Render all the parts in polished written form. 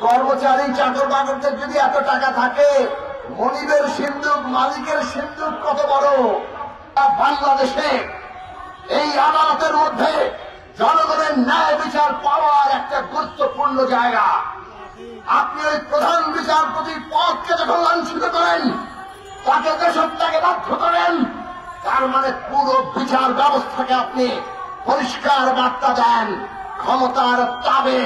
কর্মচারী চাকর বাকরদের যদি এত টাকা থাকে, মনিবের সিন্ধুক, মালিকের সিন্ধুক কত বড়। বাংলাদেশে এই আদালতের মধ্যে জনগণের ন্যায় বিচার পাওয়ার একটা গুরুত্বপূর্ণ জায়গা। আপনি ওই প্রধান বিচারপতির পদকে যখন লাঞ্ছিত করেন, তাকে দেশত্যাগে বাধ্য করেন, তার মানে পুরো বিচার ব্যবস্থাকে আপনি পরিষ্কার বার্তা দেন, ক্ষমতার তাবে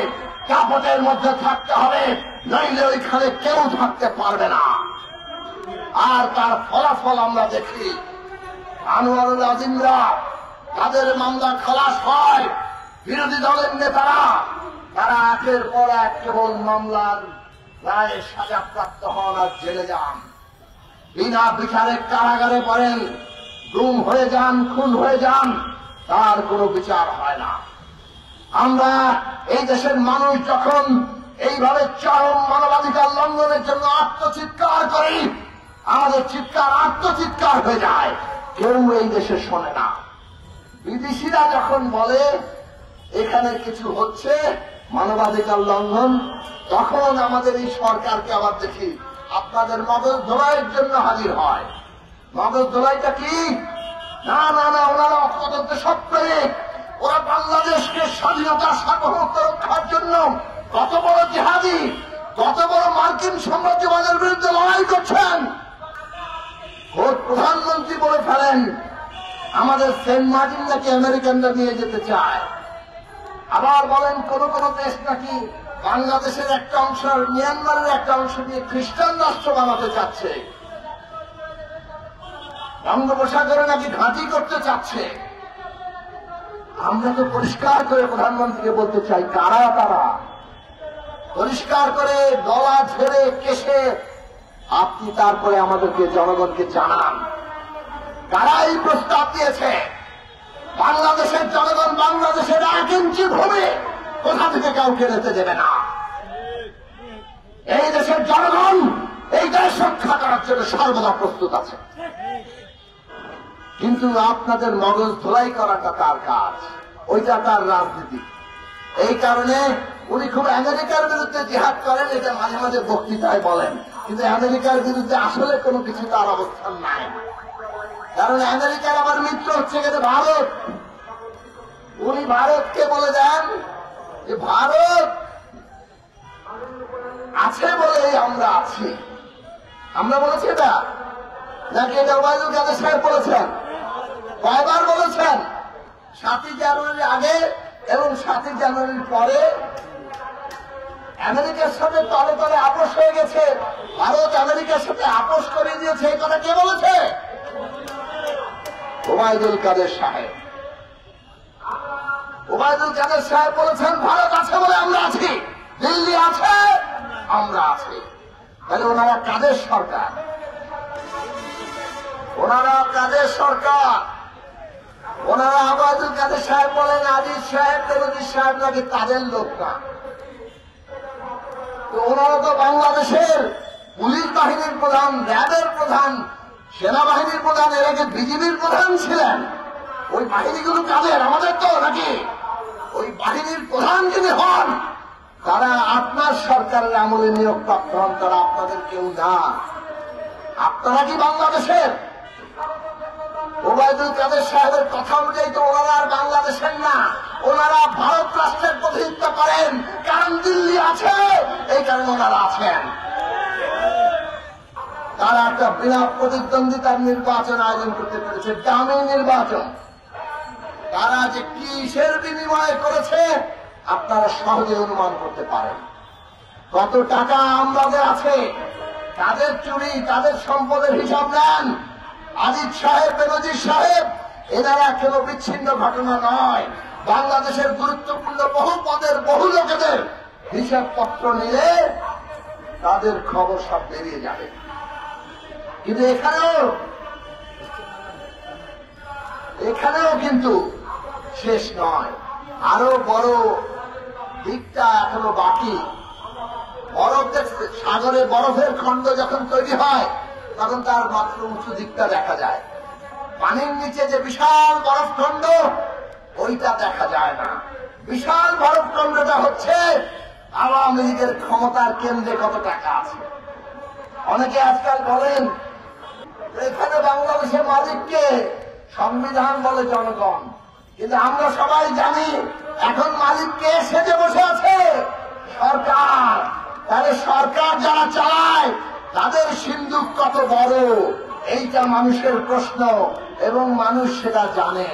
কাপড়ের মধ্যে থাকতে হবে, নইলে ওইখানে কেউ থাকতে পারবে না। আর তার ফলাফল আমরা দেখি, আনোয়ারুল আজিমরা তাদের মামলা খালাস হয়, বিরোধী দলের নেতারা তারা একের পর এক কেবল মামলার রায়ে সাজাপ্রাপ্ত হন আর জেলে যান, বিনা বিচারে কারাগারে পড়েন, গুম হয়ে যান, খুন হয়ে যান, তার কোনো বিচার হয় না। আমরা এই দেশের মানুষ যখন এইভাবে চরম মানবাধিকার লঙ্ঘনের জন্য আত্মচিৎকার করি, আমাদের চিৎকার আত্মচিৎকার হয়ে যায়, কেউ এই দেশে শোনে না। বিদেশিরা যখন বলে এখানে কিছু হচ্ছে মানবাধিকার লঙ্ঘন, তখন আমাদের এই সরকারকে আবার দেখি আপনাদের মগজ ধোলাইয়ের জন্য হাজির হয়। মগজ ধোলাইটা কি? না না না, ওনারা অত্যন্ত সপ্তাহিক, ওরা বাংলাদেশকে স্বাধীনতা সার্বভৌমত্ব রক্ষার জন্য কত বড় জিহাদি, কত বড় মার্কিন সাম্রাজ্যবাদের বিরুদ্ধে লড়াই করছেন। ওর প্রধানমন্ত্রী বলে ফেলেন আমাদের সেন্ট মার্টিন নাকি আমেরিকানরা নিয়ে যেতে চায়। আবার বলেন কোন কোন দেশ নাকি বাংলাদেশের একটা অংশ, মিয়ানমারের একটা অংশ নিয়ে খ্রিস্টান রাষ্ট্র বানাতে চাচ্ছে, বঙ্গোপসাগরে নাকি ঘাঁটি করতে চাচ্ছে। আমরা তো পরিষ্কার করে প্রধানমন্ত্রীকে বলতে চাই, কারা তারা? পরিষ্কার করে গলা ঝেড়ে কেশে আপনি তারপরে আমাদেরকে, জনগণকে জানান কারা এই প্রস্তাব দিয়েছে। বাংলাদেশের জনগণ বাংলাদেশের 1 ইঞ্চি ভূমি কোথা থেকে কাউকে নিতে দেবে না। এই দেশের জনগণ এই দেশ রক্ষা করার জন্য সর্বদা প্রস্তুত আছে, কিন্তু আপনাদের মগজ ধোলাই করাটা তার কাজ, ওইটা তার রাজনীতি। এই কারণে উনি খুব আমেরিকার বিরুদ্ধে জিহাদ করেন, এটা মাঝে মাঝে বক্তৃতায় বলেন, কিন্তু আমেরিকার বিরুদ্ধে আসলে কোনো কিছু তার অবস্থান নাই। কারণ আমেরিকার আবার মিত্র হচ্ছে কিন্তু ভারত। উনি ভারতকে বলে দেন যে ভারত আছে বলে আমরা আছি। আমরা বলেছি এটা নাকি এটা ওবায়দুল কাদের সাহেব বলেছেন? কয়বার বলেছেন? 7ই জানুয়ারির আগে এবং 7ই জানুয়ারির পরে আমেরিকার সাথে তলে তলে আপোষ হয়ে গেছে, ভারত আমেরিকার সাথে আপোষ করে দিয়েছে। এই কথা কে বলেছে? ওবায়দুল কাদের সাহেব। ওবায়দুল কাদের সাহেব বলেছেন ভারত আছে বলে আমরা আছি, দিল্লি আছে আমরা আছি। তাহলে ওনারা কাদের সরকার? ওনারা কাদের সরকার? ওনারা ওবায়দুল কাদের সাহেব বলেন আজিজ সাহেব, দেবজিৎ সাহেব নাকি তাদের লোক না। তো ওনারা তো বাংলাদেশের পুলিশ বাহিনীর প্রধান, র্যাবের প্রধান, সেনাবাহিনীর প্রধান, এর আগে বিজিবির প্রধান ছিলেন। ওই বাহিনীগুলো কাদের? আমাদের তো নাকি? ওই বাহিনীর প্রধান যিনি হন তারা আপনার সরকারের আমলে নিয়োগপ্রাপ্ত হন, তারা আপনাদের কেউ না। আপনারা কি বাংলাদেশের? ওবায়দুল কাদের সাহেবের কথা অনুযায়ী তো ওনারা আর বাংলাদেশের না, ওনারা ভারত রাষ্ট্রের প্রতিনিধিত্ব করেন। কারণ দিল্লি আছে, এই কারণে ওনারা আছেন। তারা একটা বিনা প্রতিদ্বন্দ্বিতার নির্বাচন আয়োজন করতে পেরেছে, দামি নির্বাচন। তারা যে কিসের বিনিময়ে করেছে আপনারা সহজে অনুমান করতে পারেন। কত টাকা আমাদের আছে, তাদের চুরি, তাদের সম্পদের হিসাব নেন। আজিজ সাহেব, বেনজির সাহেব, এনারা কেন বিচ্ছিন্ন ঘটনা নয়। বাংলাদেশের গুরুত্বপূর্ণ বহু পদের বহু লোকেদের হিসাবপত্র নিলে তাদের খবর সব বেরিয়ে যাবে। কিন্তু এখানেও কিন্তু শেষ নয়, আরো বড় দিকটা এখনো বাকি। সাগরে বরফের খণ্ড যখন তৈরি হয় তখন তার মাত্র উঁচু দিকটা দেখা যায়, পানির নিচে যে বিশাল বরফখণ্ড ওইটা দেখা যায় না। বিশাল বরফখণ্ডটা হচ্ছে আওয়ামী লীগের ক্ষমতার কেন্দ্রে কত টাকা আছে। অনেকে আজকাল বলেন এখানে বাংলাদেশের মালিককে, সংবিধান বলে জনগণ, কিন্তু আমরা সবাই জানি এখন মালিক কে সেজে বসে আছে? সরকার। তাহলে সরকার যারা চালায় তাদের সিন্দুক কত বড়, এইটা মানুষের প্রশ্ন এবং মানুষ সেটা জানে।